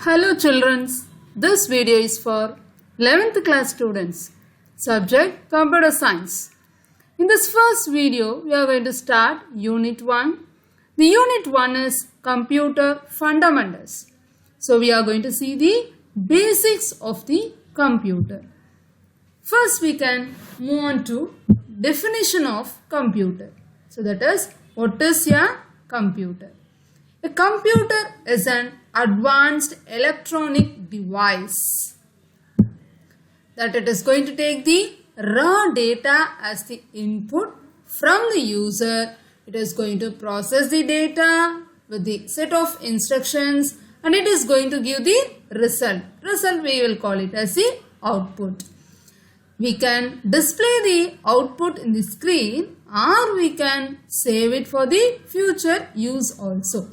Hello children, this video is for 11th class students. Subject Computer Science. In this first video, we are going to start Unit 1. The Unit 1 is Computer Fundamentals. So we are going to see the basics of the computer. First we can move on to definition of computer. So that is, what is a computer? A computer is an advanced electronic device that it is going to take the raw data as the input from the user. It is going to process the data with the set of instructions and it is going to give the result. Result we will call it as the output. We can display the output in the screen or we can save it for the future use also.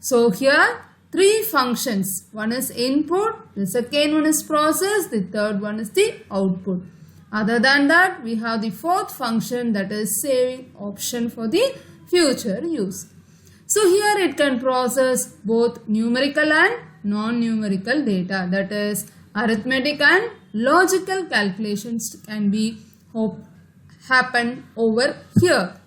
So here three functions. One is input, the second one is process, the third one is the output. Other than that, we have the fourth function, that is saving option for the future use. So here it can process both numerical and non-numerical data, that is arithmetic and logical calculations can be happen over here.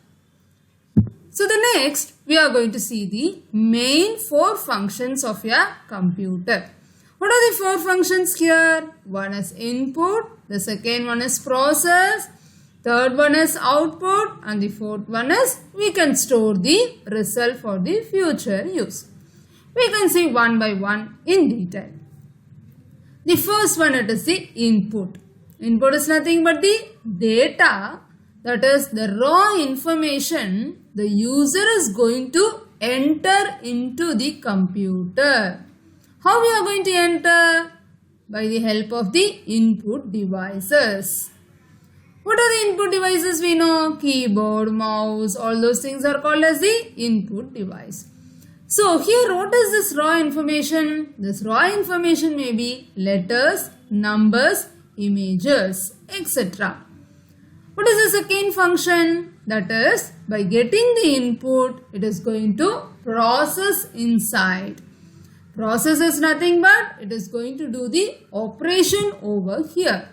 So the next we are going to see the main four functions of a computer. What are the four functions here? One is input, the second one is process, third one is output and the fourth one is we can store the result for the future use. We can see one by one in detail. The first one, it is the input. Input is nothing but the data, that is the raw information the user is going to enter into the computer. How we are going to enter? By the help of the input devices. What are the input devices we know? Keyboard, mouse, all those things are called as the input device. So here what is this raw information? This raw information may be letters, numbers, images, etc. What is the second function? That is, by getting the input, it is going to process inside. Process is nothing but it is going to do the operation over here.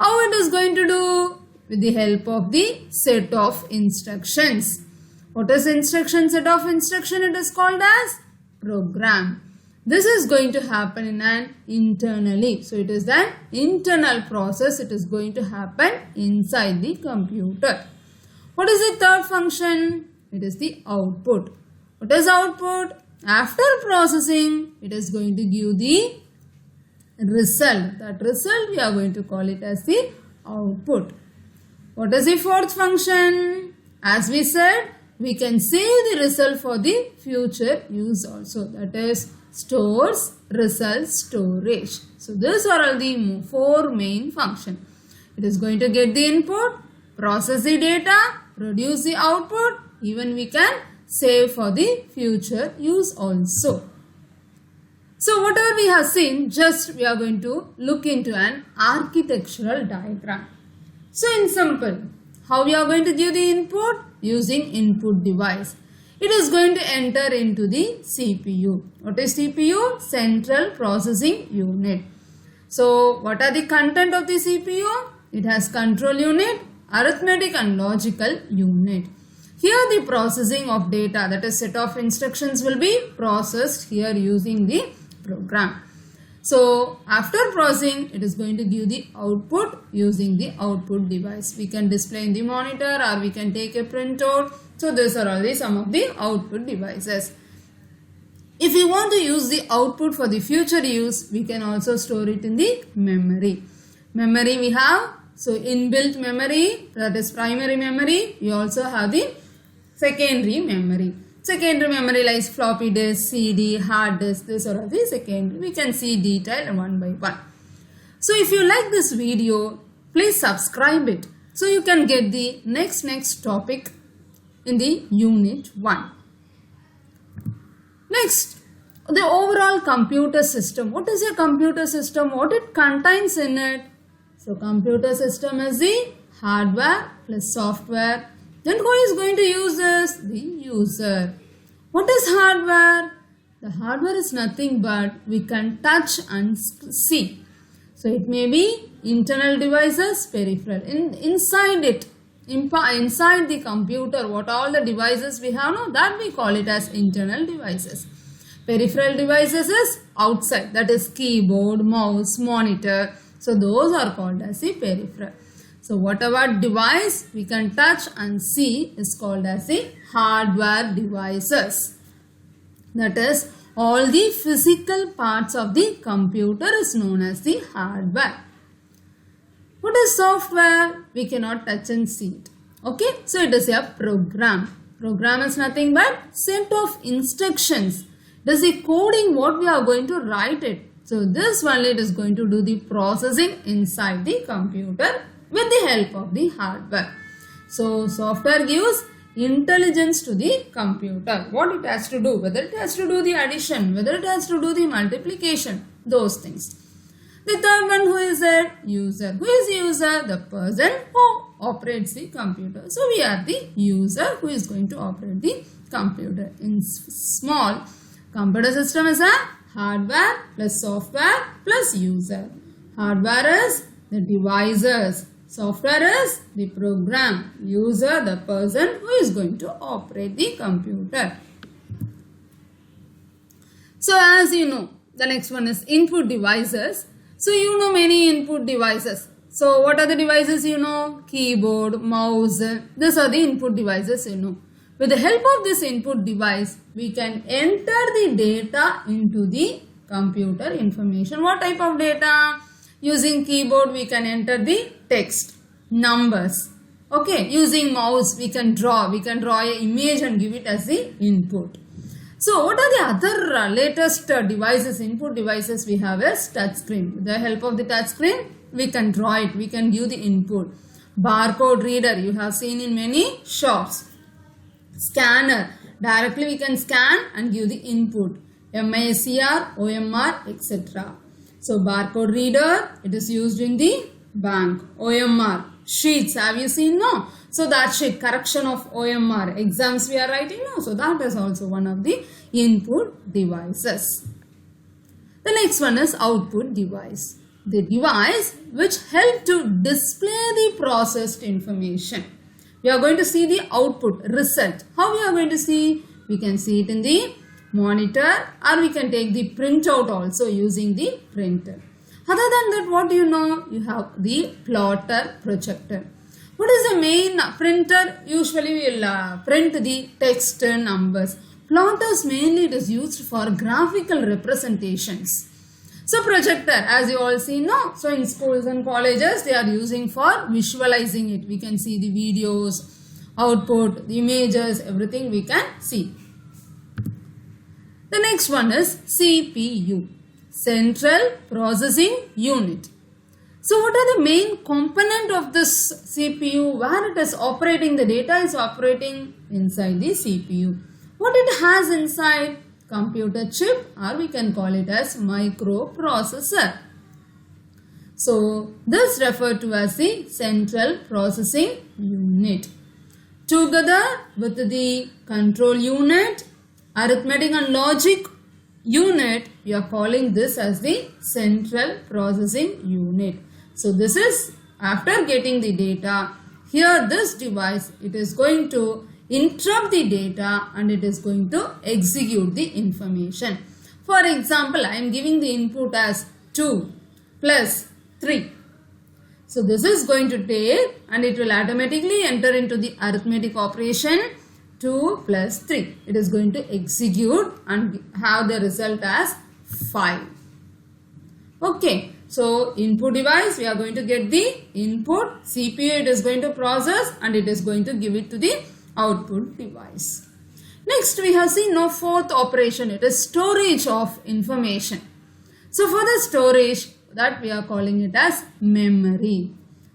How it is going to do? With the help of the set of instructions. What is instruction? Set of instruction, it is called as program. This is going to happen in an internally. So it is an internal process. It is going to happen inside the computer. What is the third function? It is the output. What is output? After processing, it is going to give the result. That result we are going to call it as the output. What is the fourth function? As we said, we can save the result for the future use also. That is stores, result, storage. So these are all the four main functions. It is going to get the input, process the data, produce the output, even we can save for the future use also. So whatever we have seen, just we are going to look into an architectural diagram. So in simple, how we are going to give the input? Using input device. It is going to enter into the CPU. What is CPU? Central Processing Unit. So what are the content of the CPU? It has control unit, arithmetic and logical unit. Here the processing of data, that is set of instructions, will be processed here using the program. So after processing, it is going to give the output using the output device. We can display in the monitor or we can take a printout. So these are all some of the output devices. If we want to use the output for the future use, we can also store it in the memory. Memory we have, so inbuilt memory, that is primary memory. We also have the secondary memory. Secondary memory like floppy disk, CD, hard disk, these are all the secondary. We can see detail one by one. So if you like this video, please subscribe it so you can get the next topic in the Unit 1. Next, the overall computer system. What is a computer system? What it contains in it? So computer system is the hardware plus software. Then who is going to use this? The user. What is hardware? The hardware is nothing but we can touch and see. So it may be internal devices, peripheral. Inside it, inside the computer, what all the devices we have, no, that we call it as internal devices. Peripheral devices is outside, that is keyboard, mouse, monitor. So those are called as the peripheral. So whatever device we can touch and see is called as the hardware devices. That is, all the physical parts of the computer is known as the hardware. What is software? We cannot touch and see it. Okay, so it is a program. Program is nothing but set of instructions. It is the coding what we are going to write it. So this only it is going to do the processing inside the computer with the help of the hardware. So software gives intelligence to the computer. What it has to do, whether it has to do the addition, whether it has to do the multiplication, those things. The third one, who is it? User. Who is the user? The person who operates the computer. So we are the user who is going to operate the computer. In small, computer system is a hardware plus software plus user. Hardware is the devices. Software is the program. User, the person who is going to operate the computer. So as you know, the next one is input devices. So you know many input devices. So what are the devices you know? Keyboard, mouse. These are the input devices you know. With the help of this input device, we can enter the data into the computer information. What type of data? Using keyboard, we can enter the text, numbers. Okay, using mouse, we can draw an image and give it as the input. So, what are the other latest devices, input devices we have is touch screen. With the help of the touch screen, we can draw it, we can give the input. Barcode reader, you have seen in many shops. Scanner, directly we can scan and give the input. MISR, OMR, etc. So, barcode reader, it is used in the bank. OMR, sheets, have you seen? No. So, that sheet, correction of OMR, exams we are writing. No. So, that is also one of the input devices. The next one is output device. The device which help to display the processed information. We are going to see the output, result. How we are going to see? We can see it in the monitor, or we can take the printout also using the printer. Other than that, what do you know? You have the plotter, projector. What is the main printer? Usually we will print the text and numbers. Plotters mainly it is used for graphical representations. So projector, as you all see now, so in schools and colleges they are using for visualizing it. We can see the videos, output, the images, everything we can see. The next one is CPU, Central Processing Unit. So what are the main component of this CPU? Where it is operating, the data is operating inside the CPU. What it has inside? Computer chip, or we can call it as microprocessor. So this referred to as the Central Processing Unit. Together with the control unit, arithmetic and logic unit, we are calling this as the Central Processing Unit. So this is after getting the data. Here this device, it is going to interrupt the data and it is going to execute the information. For example, I am giving the input as 2 plus 3. So this is going to take and it will automatically enter into the arithmetic operation 2 plus 3. It is going to execute and have the result as 5. Okay. So input device, we are going to get the input. CPU it is going to process and it is going to give it to the output device. Next we have seen no fourth operation. It is storage of information. So for the storage, that we are calling it as memory.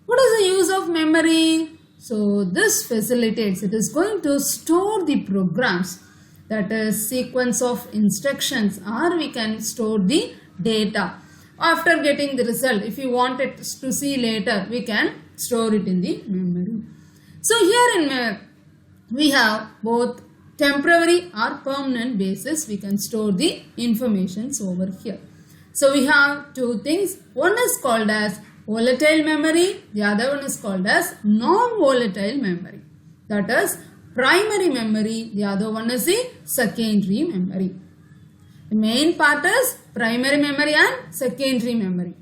What is the use of memory? So this facilitates, it is going to store the programs, that is sequence of instructions, or we can store the data. After getting the result, if you want it to see later, we can store it in the memory. So here in we have both temporary or permanent basis we can store the informations over here. So we have two things. One is called as volatile memory, the other one is called as non-volatile memory. That is primary memory, the other one is the secondary memory. The main part is primary memory and secondary memory.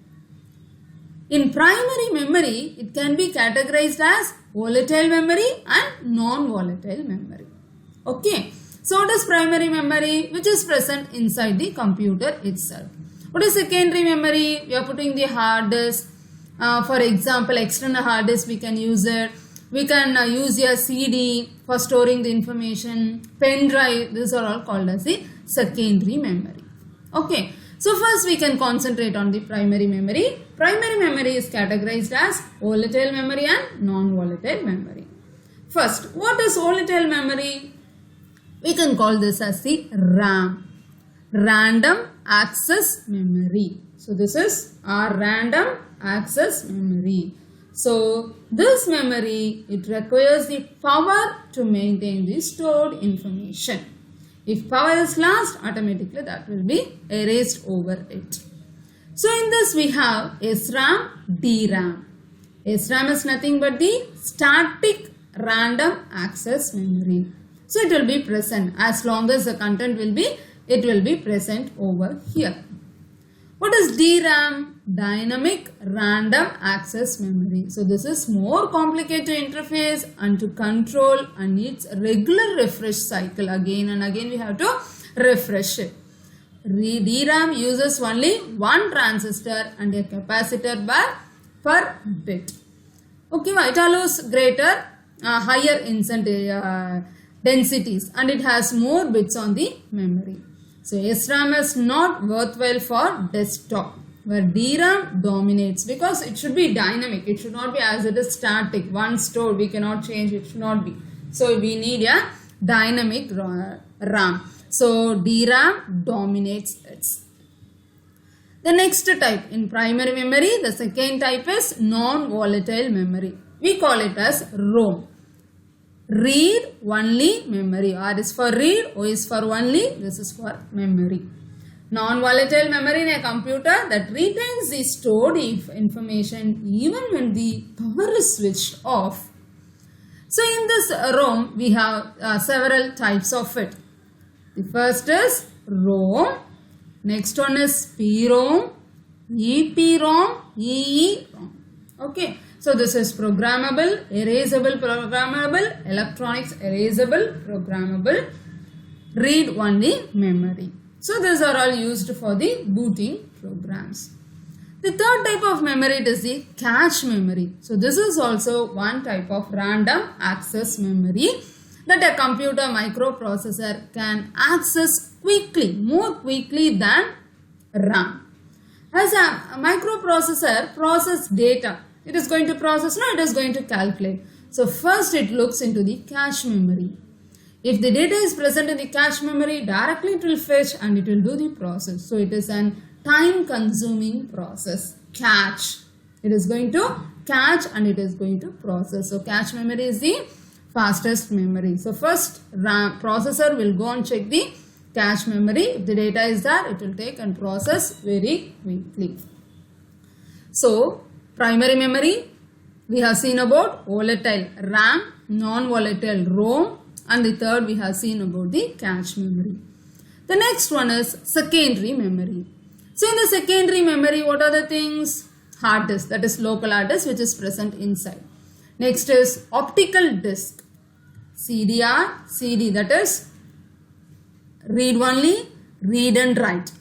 In primary memory, it can be categorized as volatile memory and non-volatile memory. Okay. So what is primary memory? Which is present inside the computer itself. What is secondary memory? We are putting the hard disk. For example, external hard disk we can use it. We can use a CD for storing the information. Pen drive. These are all called as the secondary memory. Okay. So first we can concentrate on the primary memory. Primary memory is categorized as volatile memory and non-volatile memory. First, what is volatile memory? We can call this as the RAM. Random access memory. So this is our random access memory. So this memory, it requires the power to maintain the stored information. If power is lost, automatically that will be erased over it. So in this we have SRAM, DRAM. SRAM is nothing but the static random access memory. So it will be present as long as the content will be, it will be present over here. What is DRAM? Dynamic random access memory. So this is more complicated to interface and to control and needs regular refresh cycle. Again and again we have to refresh it. DRAM uses only one transistor and a capacitor per bit. Okay, it allows greater, higher densities and it has more bits on the memory. So SRAM is not worthwhile for desktop, where DRAM dominates because it should be dynamic. It should not be as it is static. Once stored, we cannot change. It should not be. So we need a dynamic RAM. So DRAM dominates it. The next type in primary memory, the second type is non-volatile memory. We call it as ROM. Read only memory. R is for read, O is for only, this is for memory. Non-volatile memory in a computer that retains the stored information even when the power is switched off. So in this ROM, we have several types of it. The first is ROM, next one is PROM, EPROM, EEROM. Okay. So this is programmable, erasable programmable, electronics erasable programmable, read only memory. So these are all used for the booting programs. The third type of memory is the cache memory. So this is also one type of random access memory that a computer microprocessor can access quickly, more quickly than RAM. As a microprocessor processes data, it is going to process, no, it is going to calculate. So first it looks into the cache memory. If the data is present in the cache memory, directly it will fetch and it will do the process. So it is an time consuming process. Cache. It is going to cache and it is going to process. So cache memory is the fastest memory. So first RAM processor will go and check the cache memory. If the data is there, it will take and process very quickly. So primary memory, we have seen about volatile RAM, non-volatile ROM, and the third we have seen about the cache memory. The next one is secondary memory. So in the secondary memory, what are the things? Hard disk, that is local hard disk which is present inside. Next is optical disk, CDR, CD, that is read only, read and write.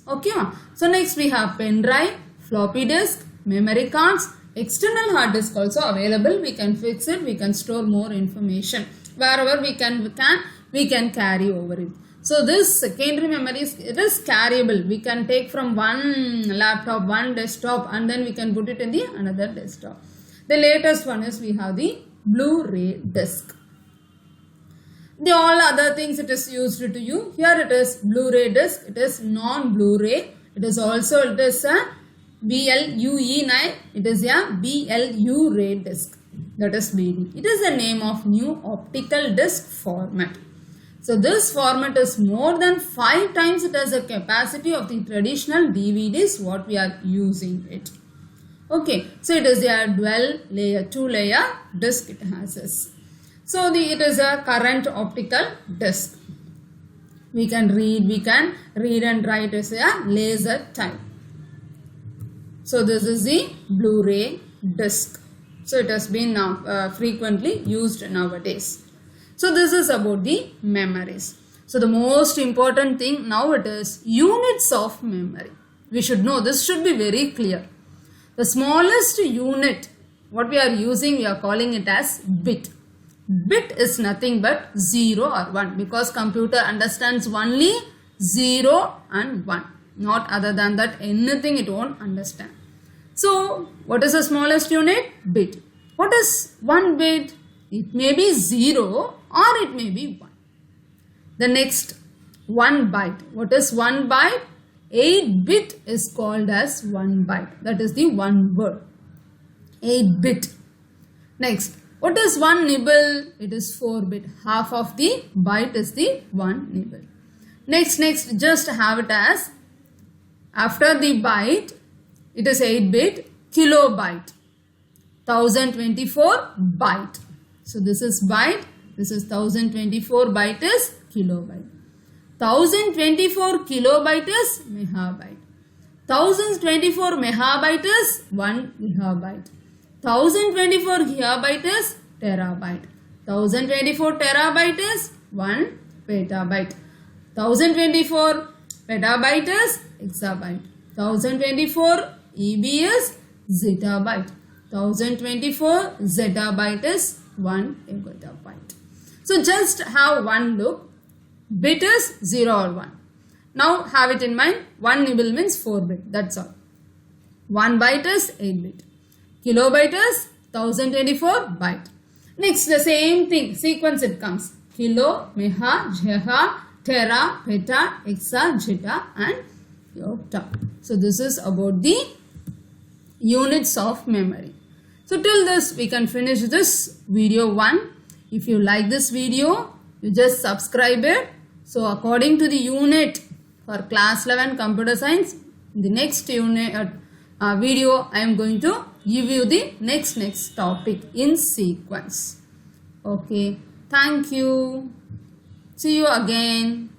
Okay. So next we have pen drive, floppy disk, memory cards, external hard disk also available. We can fix it, we can store more information. Wherever we can carry over it. So this secondary memory is carryable. We can take from one laptop, one desktop, and then we can put it in the another desktop. The latest one is we have the Blu-ray disc. The all other things it is used to you. Here it is Blu-ray disc. It is non-Blu-ray. It is also, it is a BLUE9. It is a BLU-ray disc. That is BD. It is the name of new optical disc format. So this format is more than 5 times it has a capacity of the traditional DVDs what we are using it. Okay, so it is a dual layer, 2-layer disc it has this. So it is a current optical disc. We can read and write as a laser type. So this is the Blu-ray disc. So it has been now frequently used nowadays. So this is about the memories. So the most important thing now it is units of memory. We should know, this should be very clear. The smallest unit what we are using, we are calling it as bit. Bit is nothing but 0 or 1 because computer understands only 0 and 1. Not other than that anything it won't understand. So what is the smallest unit? Bit. What is 1 bit? It may be 0 or it may be 1. The next 1 byte. What is 1 byte? 8 bit is called as 1 byte. That is the one word. 8 bit. Next, what is 1 nibble? It is 4 bit. Half of the byte is the 1 nibble. Next, just have it as after the byte, it is 8 bit, kilobyte. 1024 byte. So this is byte. This is 1024 byte is kilobyte. 1024 kilobyte is megabyte. 1024 megabyte is 1 gigabyte. 1024 gigabyte is terabyte. 1024 terabyte is 1 petabyte. 1024 petabyte is exabyte. 1024 EB is zettabyte. 1024 zettabyte is 1 gigabyte. So just have one look. Bit is 0 or 1. Now have it in mind. 1 nibble means 4 bit. That's all. 1 byte is 8 bit. Kilobyte is 1024 byte. Next the same thing. Sequence it comes. Kilo, mega, giga, tera, peta, exa, zetta and yotta. So this is about the units of memory. So till this we can finish this video 1. If you like this video, you just subscribe it. So according to the unit for class 11 computer science, in the next unit video I am going to give you the next topic in sequence. Okay, thank you. See you again.